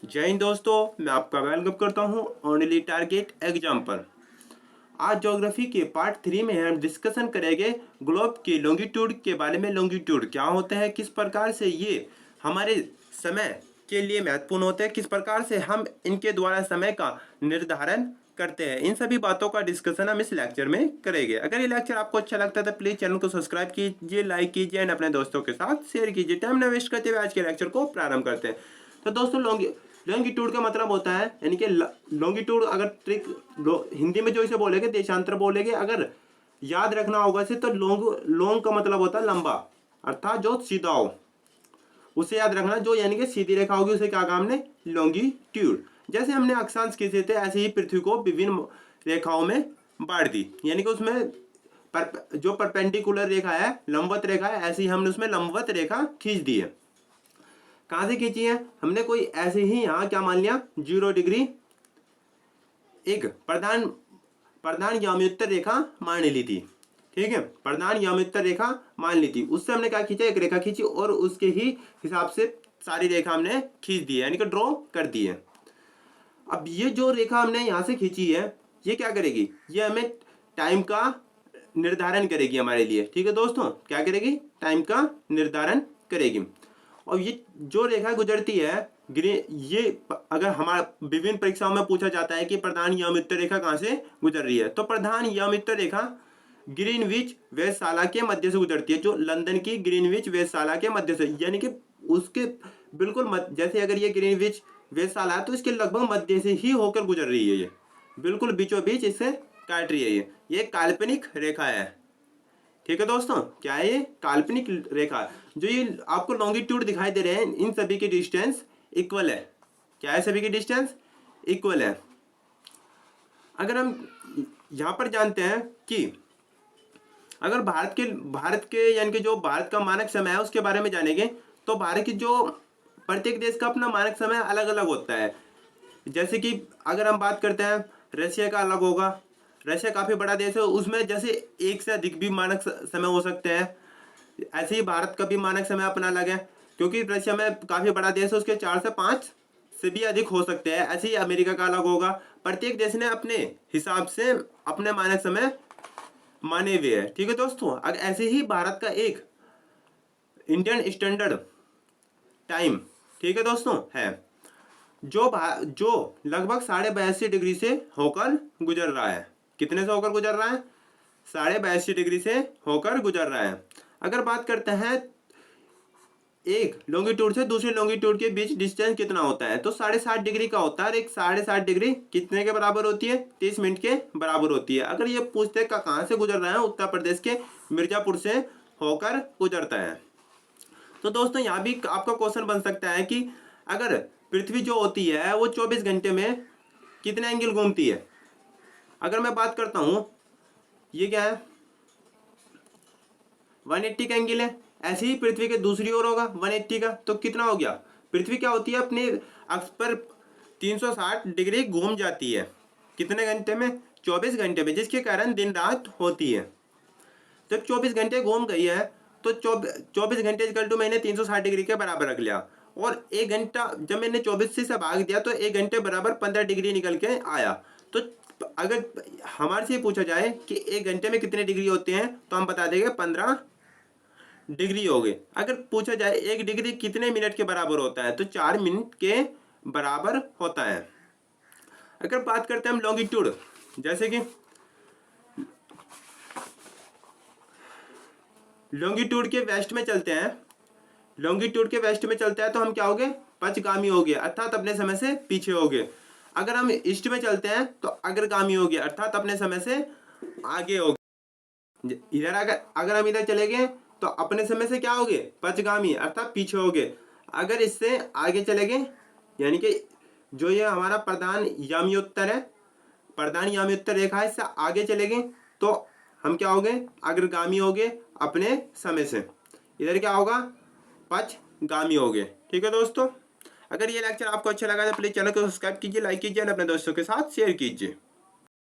जय हिंद दोस्तों, मैं आपका वेलकम करता हूं ओनली टारगेट एग्जाम पर। आज ज्योग्राफी के पार्ट 3 में हम डिस्कशन करेंगे ग्लोब के लॉन्गिट्यूड के बारे में। लॉन्गिट्यूड क्या होते हैं, किस प्रकार से ये हमारे समय के लिए महत्वपूर्ण होते हैं, किस प्रकार से हम इनके द्वारा समय का निर्धारण करते हैं, इन सभी बातों का डिस्कशन हम इस लेक्चर में करेंगे। अगर ये लेक्चर आपको अच्छा लगता है तो प्लीज चैनल को सब्सक्राइब कीजिए, लाइक कीजिए एंड अपने दोस्तों के साथ शेयर कीजिए। टाइम न वेस्ट करते हुए आज के लेक्चर को प्रारंभ करते हैं। तो दोस्तों, लॉन्गिट्यूड का मतलब होता है, यानी कि लॉन्गिट्यूड अगर ट्रिक हिंदी में जो इसे बोलेंगे देशांतर बोलेंगे, अगर याद रखना होगा इसे तो लॉन्ग का मतलब होता है लंबा, अर्थात जो सीधा हो उसे याद रखना। जो यानी कि सीधी रेखा होगी उसे क्या कहा हमने, लॉन्गिट्यूड। जैसे हमने अक्षांश खींचे थे ऐसे ही पृथ्वी को विभिन्न रेखाओं में बांट दी, यानी कि उसमें जो परपेंडिकुलर रेखा है, लंबवत रेखा है, ऐसे ही हमने उसमें लंबवत रेखा खींच दी है। कहां से खींची है हमने, कोई ऐसे ही यहां क्या मान लिया, 0 डिग्री एक प्रधान याम्योत्तर रेखा मान ली थी। ठीक है, प्रधान याम्योत्तर रेखा मान ली थी, उससे हमने क्या खींचा, एक रेखा खींची और उसके ही हिसाब से सारी रेखा हमने खींच दी है, यानी कि ड्रॉ कर दी है। अब ये जो रेखा हमने यहां से खींची है ये क्या करेगी, ये हमें टाइम का निर्धारण करेगी हमारे लिए। ठीक है दोस्तों, क्या करेगी, टाइम का निर्धारण करेगी। और ये जो रेखा गुजरती है ये अगर हमारा विभिन्न परीक्षाओं में पूछा जाता है कि प्रधान याम्योत्तर रेखा कहां से गुजर रही है, तो प्रधान याम्योत्तर रेखा ग्रीनविच वेधशाला के मध्य से गुजरती है, जो लंदन की ग्रीनविच वेधशाला के मध्य से, यानी कि उसके बिल्कुल जैसे अगर ये ग्रीनविच वेधशाला है तो इसके लगभग मध्य से ही होकर गुजर रही है, ये बिल्कुल बीचों बीच इससे काट रही है। ये काल्पनिक रेखा है। ठीक है दोस्तों, क्या है, ये काल्पनिक रेखा। जो ये आपको लॉन्गिट्यूड दिखाई दे रहे हैं इन सभी की डिस्टेंस इक्वल है। क्या है, सभी की डिस्टेंस इक्वल है। अगर हम यहां पर जानते हैं कि अगर भारत के यानी कि जो भारत का मानक समय है उसके बारे में जानेंगे, तो भारत की जो प्रत्येक देश का अपना मानक समय अलग अलग होता है। जैसे कि अगर हम बात करते हैं रशिया का अलग होगा, रशिया काफी बड़ा देश है, उसमें जैसे एक से अधिक भी मानक समय हो सकते हैं। ऐसे ही भारत का भी मानक समय अपना अलग है, क्योंकि रशिया में काफी बड़ा देश है, उसके 4 से 5 से भी अधिक हो सकते हैं। ऐसे ही अमेरिका का अलग होगा। प्रत्येक देश ने अपने हिसाब से अपने मानक समय माने हुए हैं। ठीक है दोस्तों, अगर ऐसे ही भारत का एक इंडियन स्टैंडर्ड टाइम, ठीक है दोस्तों, है जो लगभग 82.5 डिग्री से होकर गुजर रहा है। कितने से होकर गुजर रहा है, 82.5 डिग्री से होकर गुजर रहा है। अगर बात करते हैं एक लॉन्गिट्यूड से दूसरे लॉन्गिट्यूड के बीच डिस्टेंस कितना होता है, तो 7.5 डिग्री का होता है। एक 7.5 डिग्री कितने के बराबर होती है, 30 मिनट के बराबर होती है। अगर ये पूछते का कहाँ से गुजर रहा है, उत्तर प्रदेश के मिर्जापुर से होकर गुजरता है। तो दोस्तों, यहाँ भी आपका क्वेश्चन बन सकता है कि अगर पृथ्वी जो होती है वो 24 घंटे में कितने एंगल घूमती है। अगर मैं बात करता हूं, ये क्या है, 180 का एंगल है। ऐसे ही पृथ्वी के दूसरी ओर होगा 180 का, तो कितना हो गया, पृथ्वी क्या होती है अपने अक्ष पर 360 डिग्री घूम जाती है। कितने घंटे में, 24 घंटे में, जिसके कारण दिन रात होती है। जब 24 घंटे घूम गई है तो 24 घंटे इक्वल टू मैंने 360 डिग्री के बराबर रख लिया, और एक घंटा जब मैंने 24 से भाग दिया तो एक घंटे बराबर 15 डिग्री निकल के आया। तो अगर हमारे से पूछा जाए कि एक घंटे में कितने डिग्री होते हैं, तो हम बता देंगे 15 डिग्री हो गए। अगर पूछा जाए एक डिग्री कितने मिनट के बराबर होता है, तो 4 मिनट के बराबर होता है। अगर बात करते हैं हम लॉन्गिट्यूड, जैसे कि लॉन्गिट्यूड के वेस्ट में चलते हैं, लॉन्गिट्यूड के वेस्ट में चलता है तो हम क्या हो गए, पश्चगामी हो गए, अर्थात अपने समय से पीछे हो गए। अगर हम ईस्ट में चलते हैं तो अग्रगामी हो गए, अर्थात अपने समय से आगे हो गए। इधर अगर हम इधर चले गए तो अपने समय से क्या हो गए, पश्चगामी, अर्थात पीछे हो गए। अगर इससे आगे चले गए, यानी कि जो ये हमारा प्रधान याम्योत्तर है, प्रधान याम्योत्तर रेखा है, इससे आगे चले गए तो हम क्या हो गए, अग्रगामी हो गए अपने समय से। इधर क्या होगा, पश्चगामी हो गए। ठीक है दोस्तों, अगर ये लेक्चर आपको अच्छा लगा तो प्लीज चैनल को सब्सक्राइब कीजिए, लाइक कीजिए और अपने दोस्तों के साथ शेयर कीजिए।